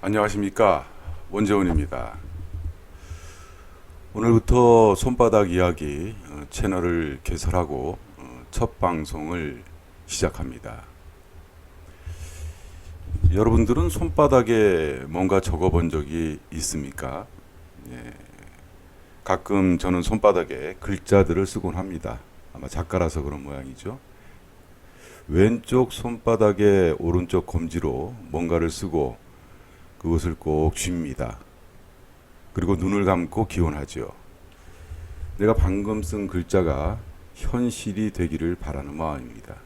안녕하십니까, 원재훈입니다. 오늘부터 손바닥 이야기 채널을 개설하고 첫 방송을 시작합니다. 여러분들은 손바닥에 뭔가 적어본 적이 있습니까? 예, 가끔 저는 손바닥에 글자들을 쓰곤 합니다. 아마 작가라서 그런 모양이죠. 왼쪽 손바닥에 오른쪽 검지로 뭔가를 쓰고 그것을 꼭 쥡니다. 그리고 눈을 감고 기원하죠. 내가 방금 쓴 글자가 현실이 되기를 바라는 마음입니다.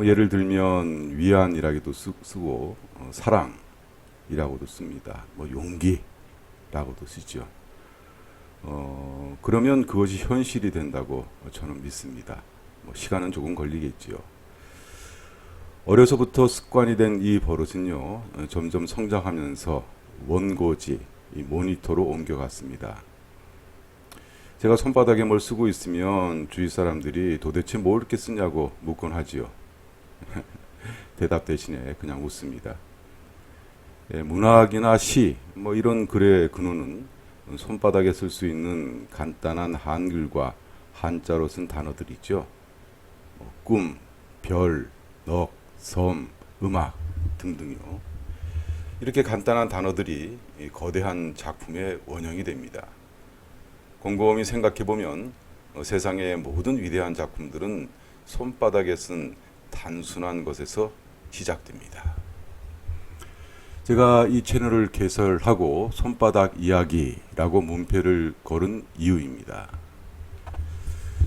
예를 들면 위안이라고도 쓰고 사랑이라고도 씁니다. 용기라고도 쓰죠. 그러면 그것이 현실이 된다고 저는 믿습니다. 시간은 조금 걸리겠지요. 어려서부터 습관이 된 이 버릇은요, 점점 성장하면서 원고지, 이 모니터로 옮겨갔습니다. 제가 손바닥에 뭘 쓰고 있으면 주위 사람들이 도대체 뭘 이렇게 쓰냐고 묻곤 하지요. 대답 대신에 그냥 웃습니다. 문학이나 시, 이런 글의 근원은 손바닥에 쓸 수 있는 간단한 한글과 한자로 쓴 단어들이죠. 꿈, 별, 넋, 섬, 음악 등등요. 이렇게 간단한 단어들이 거대한 작품의 원형이 됩니다. 곰곰이 생각해보면 세상의 모든 위대한 작품들은 손바닥에 쓴 단순한 것에서 시작됩니다. 제가 이 채널을 개설하고 손바닥 이야기라고 문패를 걸은 이유입니다.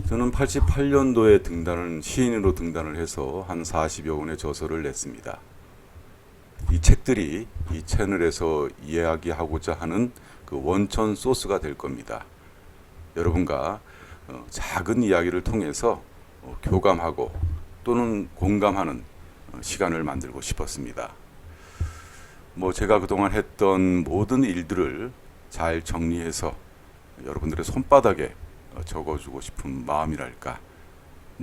저는 88년도에 시인으로 등단을 해서 한 40여 권의 저서를 냈습니다. 이 책들이 이 채널에서 이야기하고자 하는 그 원천 소스가 될 겁니다. 여러분과 작은 이야기를 통해서 교감하고 또는 공감하는 시간을 만들고 싶었습니다. 제가 그동안 했던 모든 일들을 잘 정리해서 여러분들의 손바닥에 적어주고 싶은 마음이랄까,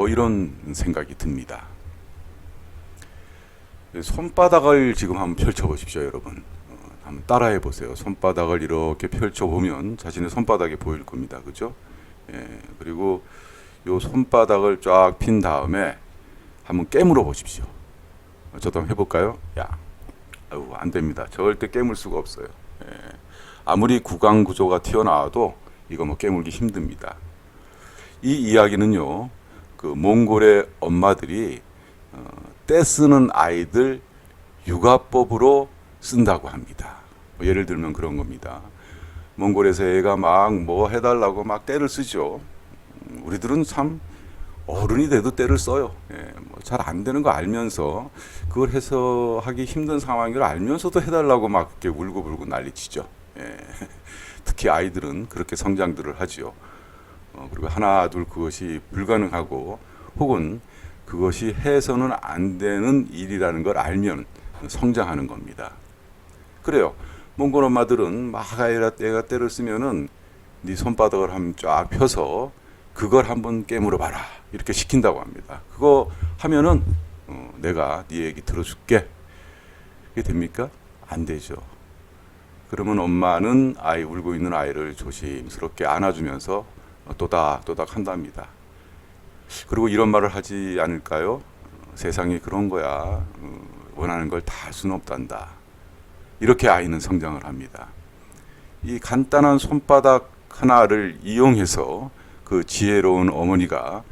이런 생각이 듭니다. 손바닥을 지금 한번 펼쳐보십시오, 여러분. 한번 따라해 보세요. 손바닥을 이렇게 펼쳐보면 자신의 손바닥이 보일 겁니다. 그죠? 그리고 요 손바닥을 쫙 핀 다음에 한번 깨물어 보십시오. 저도 한번 해볼까요? 안 됩니다. 절대 깨물 수가 없어요. 아무리 구강 구조가 튀어나와도 이거 깨물기 힘듭니다. 이 이야기는요, 그 몽골의 엄마들이 떼쓰는 아이들 육아법으로 쓴다고 합니다. 예를 들면 그런 겁니다. 몽골에서 애가 막 해달라고 막 떼를 쓰죠. 우리들은 참 어른이 돼도 떼를 써요. 잘 안 되는 거 알면서 그걸 해석하기 힘든 상황인 걸 알면서도 해달라고 막 이렇게 울고불고 난리치죠. 특히 아이들은 그렇게 성장들을 하지요. 그리고 하나 둘 그것이 불가능하고 혹은 그것이 해서는 안 되는 일이라는 걸 알면 성장하는 겁니다. 그래요. 몽골 엄마들은 막 애가 때를 쓰면은 네 손바닥을 한번 쫙 펴서 그걸 한번 깨물어 봐라 이렇게 시킨다고 합니다. 그거 하면은 내가 네 얘기 들어줄게. 그게 됩니까? 안 되죠. 그러면 엄마는 울고 있는 아이를 조심스럽게 안아주면서 또닥또닥 한답니다. 그리고 이런 말을 하지 않을까요? 세상이 그런 거야. 원하는 걸 다 할 수는 없단다. 이렇게 아이는 성장을 합니다. 이 간단한 손바닥 하나를 이용해서 그 지혜로운 어머니가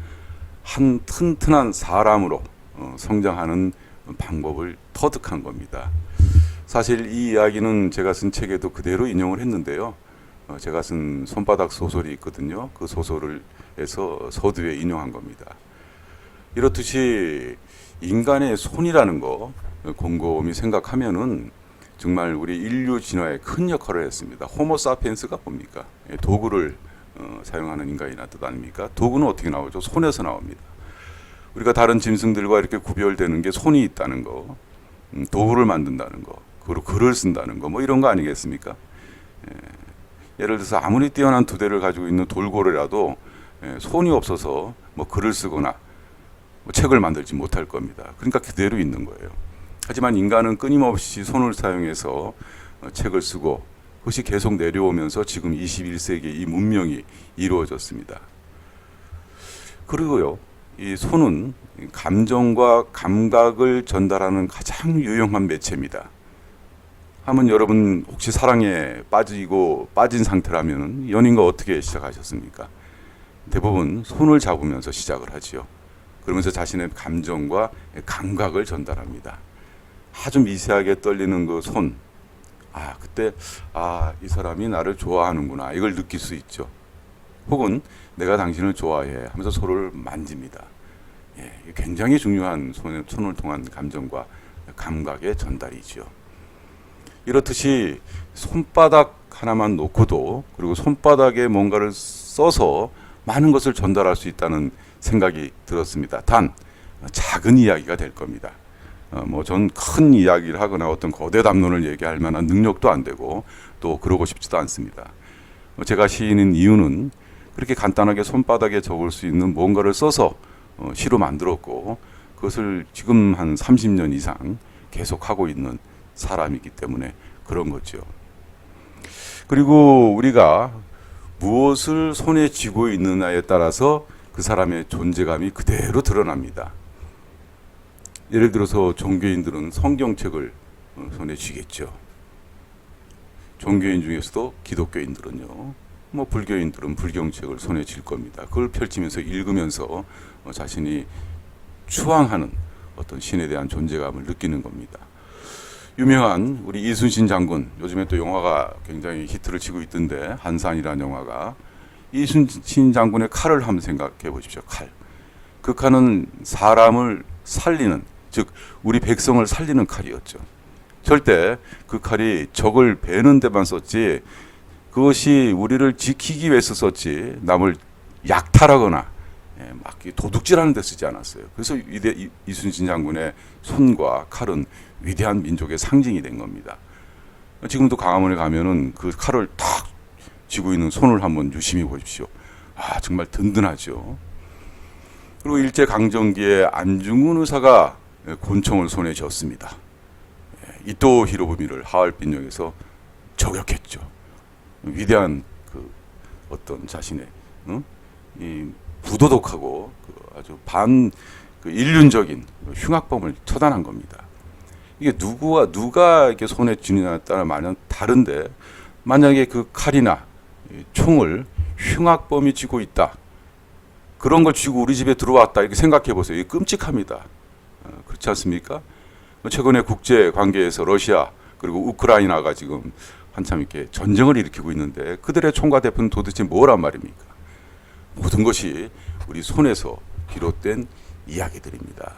한 튼튼한 사람으로 성장하는 방법을 터득한 겁니다. 사실 이 이야기는 제가 쓴 책에도 그대로 인용을 했는데요. 제가 쓴 손바닥 소설이 있거든요. 그 소설을 해서 서두에 인용한 겁니다. 이렇듯이 인간의 손이라는 거 곰곰이 생각하면은 정말 우리 인류 진화에 큰 역할을 했습니다. 호모사피엔스가 뭡니까? 도구를 사용하는 인간이나 뜻 아닙니까? 도구는 어떻게 나오죠? 손에서 나옵니다. 우리가 다른 짐승들과 이렇게 구별되는 게 손이 있다는 거, 도구를 만든다는 거, 그리고 글을 쓴다는 거, 이런 거 아니겠습니까? 예를 들어서 아무리 뛰어난 두대를 가지고 있는 돌고래라도 손이 없어서 글을 쓰거나 책을 만들지 못할 겁니다. 그러니까 그대로 있는 거예요. 하지만 인간은 끊임없이 손을 사용해서 책을 쓰고 그것이 계속 내려오면서 지금 21세기 이 문명이 이루어졌습니다. 그리고요, 이 손은 감정과 감각을 전달하는 가장 유용한 매체입니다. 하면 여러분 혹시 사랑에 빠진 상태라면 연인과 어떻게 시작하셨습니까? 대부분 손을 잡으면서 시작을 하지요. 그러면서 자신의 감정과 감각을 전달합니다. 아주 미세하게 떨리는 그 손, 그때 이 사람이 나를 좋아하는구나 이걸 느낄 수 있죠. 혹은 내가 당신을 좋아해 하면서 서로를 만집니다. 굉장히 중요한 손을 통한 감정과 감각의 전달이죠. 이렇듯이 손바닥 하나만 놓고도 그리고 손바닥에 뭔가를 써서 많은 것을 전달할 수 있다는 생각이 들었습니다. 단 작은 이야기가 될 겁니다. 전 큰 이야기를 하거나 어떤 거대 담론을 얘기할 만한 능력도 안 되고 또 그러고 싶지도 않습니다. 제가 시인인 이유는 그렇게 간단하게 손바닥에 적을 수 있는 뭔가를 써서 시로 만들었고 그것을 지금 한 30년 이상 계속하고 있는 사람이기 때문에 그런 거죠. 그리고 우리가 무엇을 손에 쥐고 있느냐에 따라서 그 사람의 존재감이 그대로 드러납니다. 예를 들어서 종교인들은 성경책을 손에 쥐겠죠. 종교인 중에서도 기독교인들은요, 불교인들은 불경책을 손에 쥘 겁니다. 그걸 펼치면서 읽으면서 자신이 추앙하는 어떤 신에 대한 존재감을 느끼는 겁니다. 유명한 우리 이순신 장군, 요즘에 또 영화가 굉장히 히트를 치고 있던데, 한산이라는 영화가, 이순신 장군의 칼을 한번 생각해 보십시오. 칼. 그 칼은 사람을 살리는, 즉 우리 백성을 살리는 칼이었죠. 절대 그 칼이 적을 베는 데만 썼지 그것이 우리를 지키기 위해서 썼지 남을 약탈하거나 막 도둑질하는 데 쓰지 않았어요. 그래서 이순신 장군의 손과 칼은 위대한 민족의 상징이 된 겁니다. 지금도 광화문에 가면은 그 칼을 탁 쥐고 있는 손을 한번 유심히 보십시오. 정말 든든하죠. 그리고 일제강점기에 안중근 의사가 권총을 손에 쥐었습니다. 이토 히로부미를 하얼빈역에서 저격했죠. 위대한 그 어떤 자신의 이 부도덕하고 아주 인륜적인 흉악범을 처단한 겁니다. 이게 누가 이렇게 손에 쥐느냐에 따라 많이 다른데, 만약에 그 칼이나 총을 흉악범이 쥐고 있다, 그런 걸 쥐고 우리 집에 들어왔다, 이렇게 생각해 보세요. 이게 끔찍합니다. 그렇지 않습니까? 최근에 국제 관계에서 러시아 그리고 우크라이나가 지금 한참 이렇게 전쟁을 일으키고 있는데 그들의 총과 대표는 도대체 뭐란 말입니까? 모든 것이 우리 손에서 비롯된 이야기들입니다.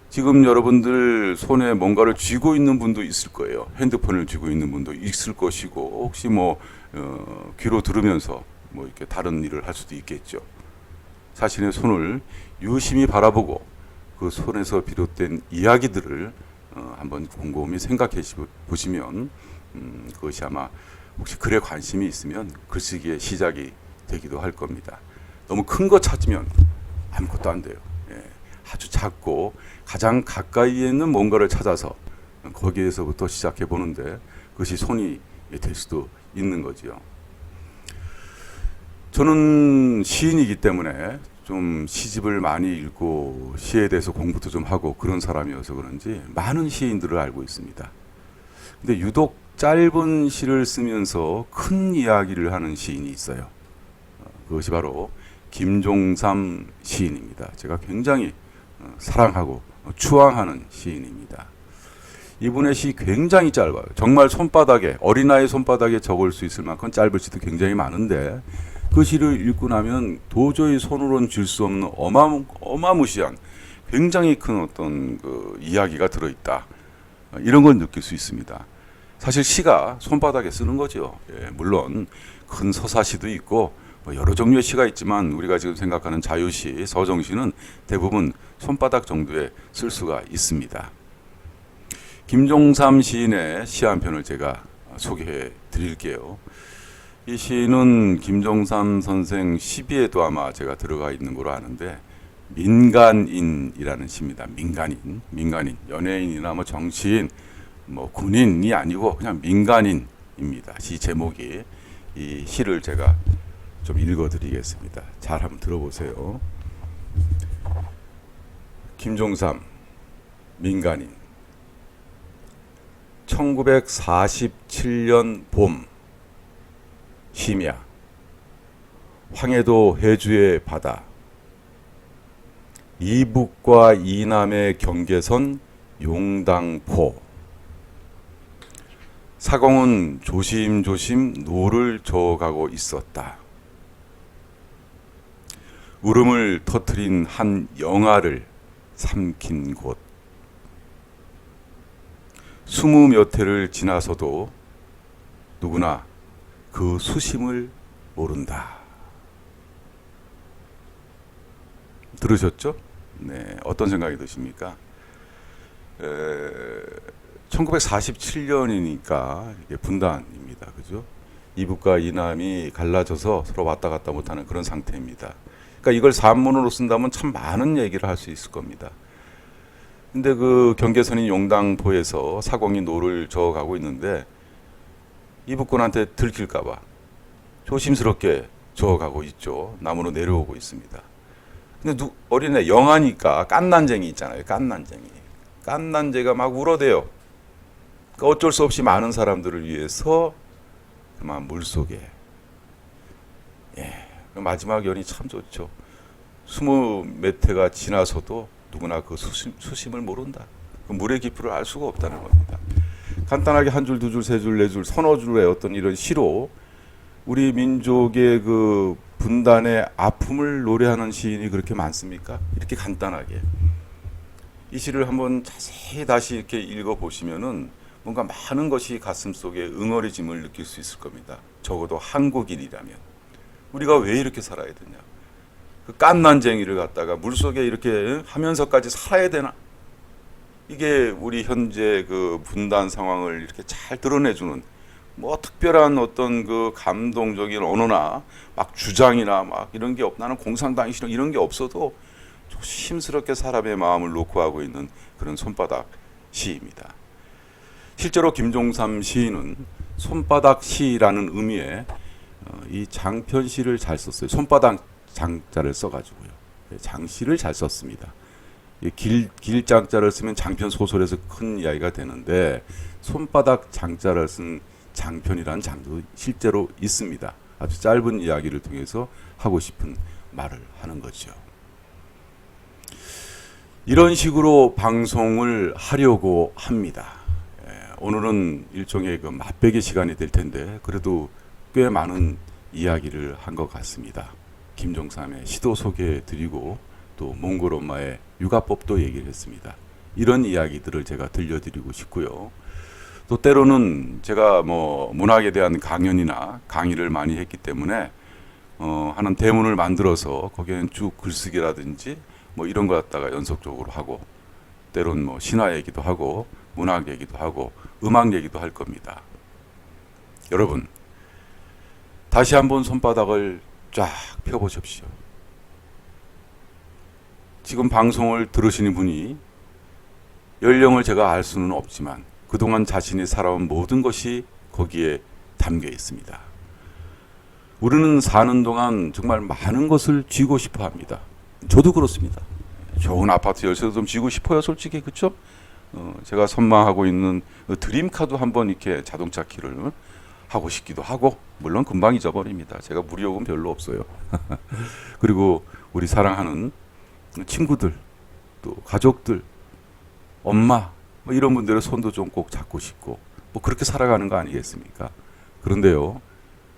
지금 여러분들 손에 뭔가를 쥐고 있는 분도 있을 거예요. 핸드폰을 쥐고 있는 분도 있을 것이고, 혹시 귀로 들으면서 이렇게 다른 일을 할 수도 있겠죠. 자신의 손을 유심히 바라보고 그 손에서 비롯된 이야기들을 한번 곰곰이 생각해 보시면 그것이 아마 혹시 글에 관심이 있으면 글쓰기의 시작이 되기도 할 겁니다. 너무 큰 거 찾으면 아무것도 안 돼요. 아주 작고 가장 가까이에 있는 뭔가를 찾아서 거기에서부터 시작해 보는데 그것이 손이 될 수도 있는 거지요. 저는 시인이기 때문에 좀 시집을 많이 읽고 시에 대해서 공부도 좀 하고 그런 사람이어서 그런지 많은 시인들을 알고 있습니다. 근데 유독 짧은 시를 쓰면서 큰 이야기를 하는 시인이 있어요. 그것이 바로 김종삼 시인입니다. 제가 굉장히 사랑하고 추앙하는 시인입니다. 이분의 시 굉장히 짧아요. 정말 어린아이 손바닥에 적을 수 있을 만큼 짧은 시도 굉장히 많은데, 그 시를 읽고 나면 도저히 손으로는 쥘 수 없는 어마무시한 굉장히 큰 어떤 그 이야기가 들어있다, 이런 걸 느낄 수 있습니다. 사실 시가 손바닥에 쓰는 거죠. 물론 큰 서사시도 있고 여러 종류의 시가 있지만 우리가 지금 생각하는 자유시, 서정시는 대부분 손바닥 정도에 쓸 수가 있습니다. 김종삼 시인의 시 한 편을 제가 소개해 드릴게요. 이 시는 김종삼 선생 시비에도 아마 제가 들어가 있는 걸로 아는데, 민간인이라는 시입니다. 민간인, 연예인이나 뭐 정치인, 뭐 군인이 아니고 그냥 민간인입니다. 시 제목이. 이 시를 제가 좀 읽어드리겠습니다. 잘 한번 들어보세요. 김종삼, 민간인. 1947년 봄, 심야, 황해도 해주의 바다, 이북과 이남의 경계선 용당포. 사공은 조심조심 노를 저어가고 있었다. 울음을 터뜨린 한 영아를 삼킨 곳. 20몇 해를 지나서도 누구나 그 수심을 모른다. 들으셨죠? 네, 어떤 생각이 드십니까? 1947년이니까 이게 분단입니다. 그죠? 이북과 이남이 갈라져서 서로 왔다 갔다 못하는 그런 상태입니다. 그러니까 이걸 산문으로 쓴다면 참 많은 얘기를 할 수 있을 겁니다. 근데 그 경계선인 용당포에서 사공이 노를 저어가고 있는데 이북군한테 들킬까봐 조심스럽게 저어가고 있죠. 남으로 내려오고 있습니다. 근데 어린애 영아니까 깐난쟁이 있잖아요. 깐난쟁이가 막 울어대요. 그러니까 어쩔 수 없이 많은 사람들을 위해서 그만 물속에. 마지막 연이 참 좋죠. 20몇 해가 지나서도 누구나 그 수심을 모른다. 그 물의 깊이를 알 수가 없다는 겁니다. 간단하게 한 줄, 두 줄, 세 줄, 네 줄, 서너 줄의 어떤 이런 시로 우리 민족의 그 분단의 아픔을 노래하는 시인이 그렇게 많습니까? 이렇게 간단하게. 이 시를 한번 자세히 다시 이렇게 읽어보시면은 뭔가 많은 것이 가슴 속에 응어리짐을 느낄 수 있을 겁니다. 적어도 한국인이라면. 우리가 왜 이렇게 살아야 되냐? 그 깐난쟁이를 갖다가 물속에 이렇게 하면서까지 살아야 되나? 이게 우리 현재 그 분단 상황을 이렇게 잘 드러내주는 뭐 특별한 어떤 그 감동적인 언어나 막 주장이나 막 이런 게 나는 공산당이 싫어 이런 게 없어도 조심스럽게 사람의 마음을 놓고 하고 있는 그런 손바닥 시입니다. 실제로 김종삼 시인은 손바닥 시라는 의미의 이 장편시를 잘 썼어요. 손바닥 장자를 써가지고요. 장시를 잘 썼습니다. 길장자를 쓰면 장편 소설에서 큰 이야기가 되는데 손바닥 장자를 쓴 장편이라는 장도 실제로 있습니다. 아주 짧은 이야기를 통해서 하고 싶은 말을 하는 거죠. 이런 식으로 방송을 하려고 합니다. 오늘은 일종의 그 맛배기 시간이 될 텐데 그래도 꽤 많은 이야기를 한 것 같습니다. 김종삼의 시도 소개해드리고 또 몽골 엄마의 육아법도 얘기를 했습니다. 이런 이야기들을 제가 들려드리고 싶고요. 또 때로는 제가 뭐 문학에 대한 강연이나 강의를 많이 했기 때문에 하는 대문을 만들어서 거기에는 쭉 글쓰기라든지 뭐 이런 거 갖다가 연속적으로 하고 때로는 뭐 신화 얘기도 하고 문학 얘기도 하고 음악 얘기도 할 겁니다. 여러분 다시 한번 손바닥을 쫙 펴보십시오. 지금 방송을 들으시는 분이 연령을 제가 알 수는 없지만 그동안 자신이 살아온 모든 것이 거기에 담겨 있습니다. 우리는 사는 동안 정말 많은 것을 쥐고 싶어 합니다. 저도 그렇습니다. 좋은 아파트 열쇠도 좀 쥐고 싶어요, 솔직히. 그렇죠? 제가 선망하고 있는 드림카도 한번 이렇게 자동차 키를 하고 싶기도 하고 물론 금방 잊어버립니다. 제가 무력은 별로 없어요. 그리고 우리 사랑하는 친구들 또 가족들 엄마 뭐 이런 분들의 손도 좀 꼭 잡고 싶고 뭐 그렇게 살아가는 거 아니겠습니까? 그런데요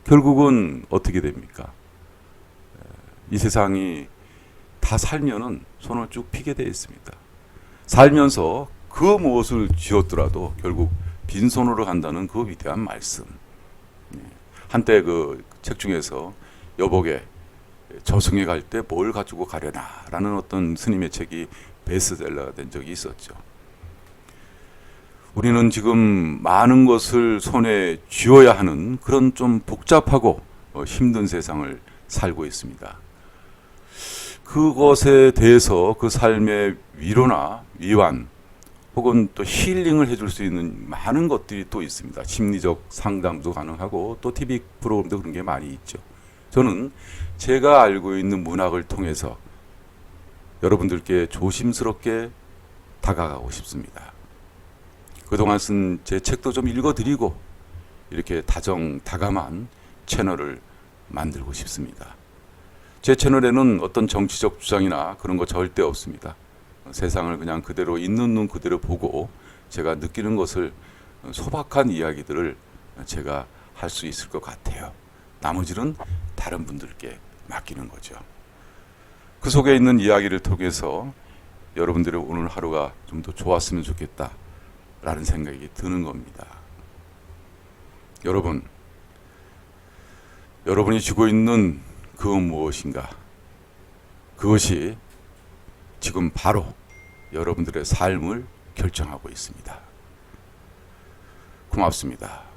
결국은 어떻게 됩니까? 이 세상이 다 살면은 손을 쭉 피게 되어 있습니다. 살면서 그 무엇을 쥐었더라도 결국 빈손으로 간다는 그 위대한 말씀. 한때 그 책 중에서 여복에 저승에 갈 때 뭘 가지고 가려나 라는 어떤 스님의 책이 베스트셀러가 된 적이 있었죠. 우리는 지금 많은 것을 손에 쥐어야 하는 그런 좀 복잡하고 힘든 세상을 살고 있습니다. 그것에 대해서 그 삶의 위로나 위완 혹은 또 힐링을 해줄 수 있는 많은 것들이 또 있습니다. 심리적 상담도 가능하고 또 TV 프로그램도 그런 게 많이 있죠. 저는 제가 알고 있는 문학을 통해서 여러분들께 조심스럽게 다가가고 싶습니다. 그동안 쓴 제 책도 좀 읽어드리고 이렇게 다정다감한 채널을 만들고 싶습니다. 제 채널에는 어떤 정치적 주장이나 그런 거 절대 없습니다. 세상을 그냥 그대로 있는 눈 그대로 보고 제가 느끼는 것을 소박한 이야기들을 제가 할 수 있을 것 같아요. 나머지는 다른 분들께 맡기는 거죠. 그 속에 있는 이야기를 통해서 여러분들의 오늘 하루가 좀 더 좋았으면 좋겠다라는 생각이 드는 겁니다. 여러분이 쥐고 있는 그 무엇인가, 그것이 지금 바로 여러분들의 삶을 결정하고 있습니다. 고맙습니다.